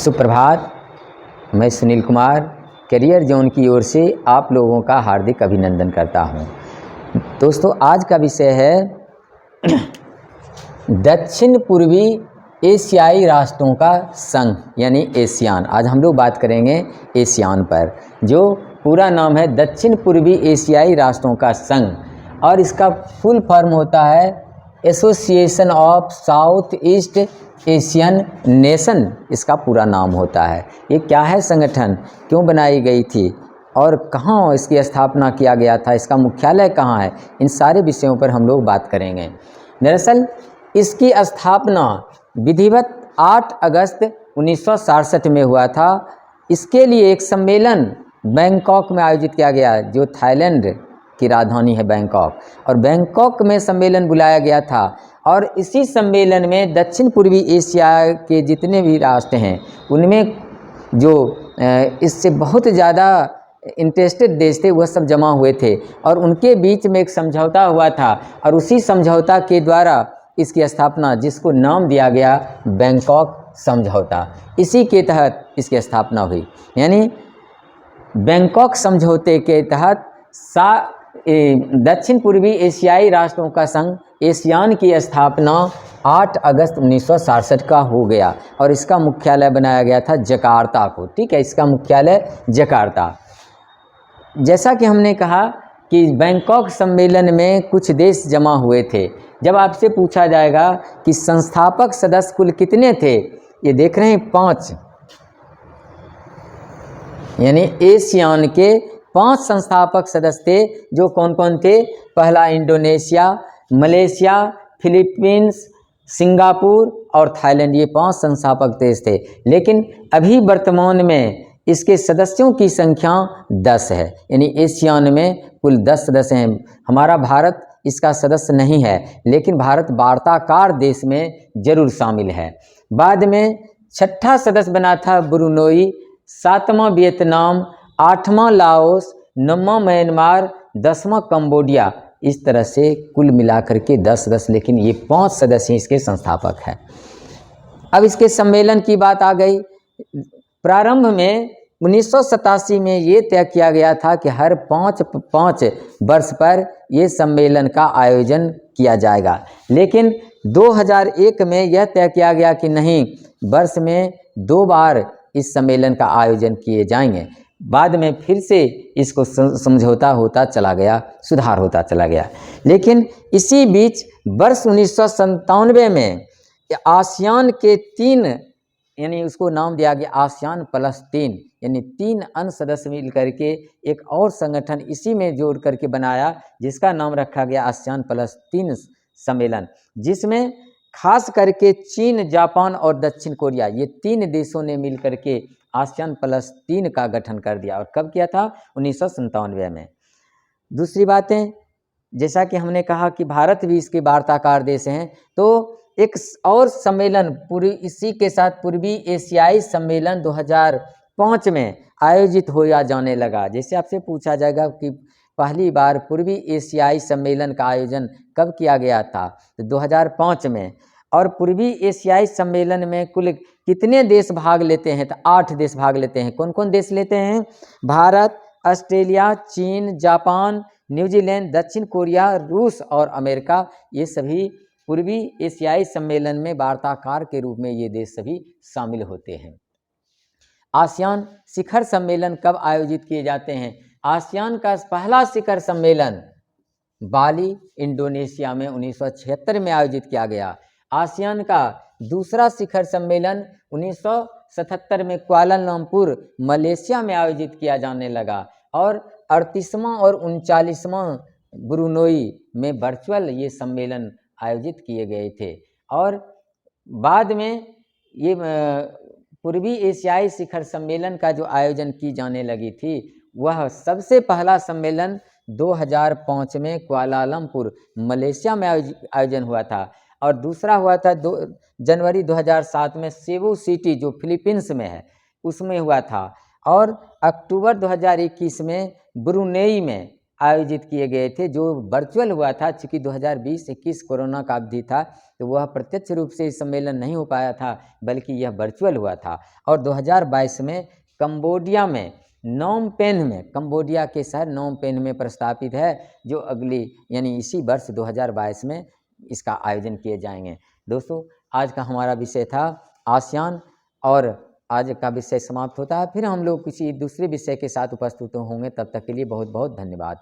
सुप्रभात। मैं Sunil Kumar career zone की ओर से आप लोगों का हार्दिक अभिनंदन करता हूं। दोस्तों, आज का विषय है दक्षिण पूर्वी एशियाई राष्ट्रों का संघ यानी एशियान। आज हम लोग बात करेंगे एशियान पर, जो पूरा नाम है दक्षिण पूर्वी एशियाई राष्ट्रों का संघ, और इसका फुल फॉर्म होता है association of south east Asian nation. इसका पूरा नाम होता है। ये क्या है संगठन, क्यों बनाई गई थी और कहाँ इसकी स्थापना किया गया था, इसका मुख्यालय कहाँ है, इन सारे विषयों पर हम लोग बात करेंगे। दरअसल इसकी स्थापना विधिवत 8 अगस्त 1967 में हुआ था। इसके लिए एक सम्मेलन बैंकॉक में आयोजित किया गया, जो थाईलैंड की राजधानी है बैंकॉक, और बैंकॉक में सम्मेलन बुलाया गया था। और इसी सम्मेलन में दक्षिण पूर्वी एशिया के जितने भी राष्ट्र हैं, उनमें जो इससे बहुत ज़्यादा इंटरेस्टेड देश थे, वह सब जमा हुए थे, और उनके बीच में एक समझौता हुआ था, और उसी समझौता के द्वारा इसकी स्थापना, जिसको नाम दिया गया बैंकॉक समझौता, इसी के तहत इसकी स्थापना हुई। यानी बैंकॉक समझौते के तहत दक्षिण पूर्वी एशियाई राष्ट्रों का संघ एशियान की स्थापना 8 अगस्त 1967 का हो गया, और इसका मुख्यालय बनाया गया था जकार्ता को। ठीक है, इसका मुख्यालय जकार्ता। जैसा कि हमने कहा कि बैंकॉक सम्मेलन में कुछ देश जमा हुए थे। जब आपसे पूछा जाएगा कि संस्थापक सदस्य कुल कितने थे, ये देख रहे हैं 5, यानी एशियान के 5 संस्थापक सदस्य थे। जो कौन कौन थे? पहला इंडोनेशिया, मलेशिया, फिलीपींस, सिंगापुर और थाईलैंड, ये 5 संस्थापक देश थे। लेकिन अभी वर्तमान में इसके सदस्यों की संख्या 10 है, यानी एशियान में कुल 10 सदस्य हैं। हमारा भारत इसका सदस्य नहीं है, लेकिन भारत वार्ताकार देश में जरूर शामिल है। बाद में 6ठा सदस्य बना था ब्रुनोई, 7वां वियतनाम, 8वां लाओस, 9वां म्यांमार, 10वां कंबोडिया। इस तरह से कुल मिलाकर के 10 सदस्य, लेकिन ये 5 सदस्य इसके संस्थापक हैं। अब इसके सम्मेलन की बात आ गई। प्रारंभ में 1987 में ये तय किया गया था कि हर 5 वर्ष पर ये सम्मेलन का आयोजन किया जाएगा, लेकिन 2001 में यह तय किया गया कि नहीं, वर्ष में 2 बार इस सम्मेलन का आयोजन किए जाएंगे। बाद में फिर से इसको समझौता होता चला गया, सुधार होता चला गया। लेकिन इसी बीच वर्ष 1997 में आसियान के 3, यानी उसको नाम दिया गया आसियान प्लस 3, यानी 3 अन्य सदस्य मिल करके एक और संगठन इसी में जोड़ करके बनाया, जिसका नाम रखा गया आसियान प्लस 3 सम्मेलन, जिसमें खास करके चीन, जापान और दक्षिण कोरिया, ये 3 देशों ने मिल करके आसियान प्लस 3 का गठन कर दिया। और कब किया था? 1997 में। दूसरी बातें, जैसा कि हमने कहा कि भारत भी इसके वार्ताकार देश हैं, तो एक और सम्मेलन पूरी इसी के साथ पूर्वी एशियाई सम्मेलन 2005 में आयोजित होया जाने लगा। जैसे आपसे पूछा जाएगा कि पहली बार पूर्वी एशियाई सम्मेलन का आयोजन कब किया गया था, तो 2005 में। और पूर्वी एशियाई सम्मेलन में कुल कितने देश भाग लेते हैं, तो 8 देश भाग लेते हैं। कौन कौन देश लेते हैं? भारत, ऑस्ट्रेलिया, चीन, जापान, न्यूजीलैंड, दक्षिण कोरिया, रूस और अमेरिका। ये सभी पूर्वी एशियाई सम्मेलन में वार्ताकार के रूप में ये देश सभी शामिल होते हैं। आसियान शिखर सम्मेलन कब आयोजित किए जाते हैं? आसियान का पहला शिखर सम्मेलन बाली, इंडोनेशिया में 1976 में आयोजित किया गया। आसियान का दूसरा शिखर सम्मेलन 1977 में कुआलालंपुर, मलेशिया में आयोजित किया जाने लगा, और 38वां और 39वां ब्रुनोई में वर्चुअल ये सम्मेलन आयोजित किए गए थे। और बाद में ये पूर्वी एशियाई शिखर सम्मेलन का जो आयोजन की जाने लगी थी, वह सबसे पहला सम्मेलन 2005 में कुआलालंपुर, मलेशिया में आयोजन हुआ था, और दूसरा हुआ था जनवरी 2007 में सेबू सिटी, जो फिलीपींस में है, उसमें हुआ था। और अक्टूबर 2021 में ब्रुनेई में आयोजित किए गए थे, जो वर्चुअल हुआ था। चूँकि 2020-21 कोरोना का अवधि था, तो वह प्रत्यक्ष रूप से इस सम्मेलन नहीं हो पाया था, बल्कि यह वर्चुअल हुआ था। और 2022 में कंबोडिया में नोम पेन्ह में, कंबोडिया के शहर नोम पेन्ह में प्रस्तावित है, जो अगली यानी इसी वर्ष 2022 में इसका आयोजन किए जाएंगे। दोस्तों, आज का हमारा विषय था आसियान, और आज का विषय समाप्त होता है। फिर हम लोग किसी दूसरे विषय के साथ उपस्थित होंगे। तब तक के लिए बहुत बहुत धन्यवाद।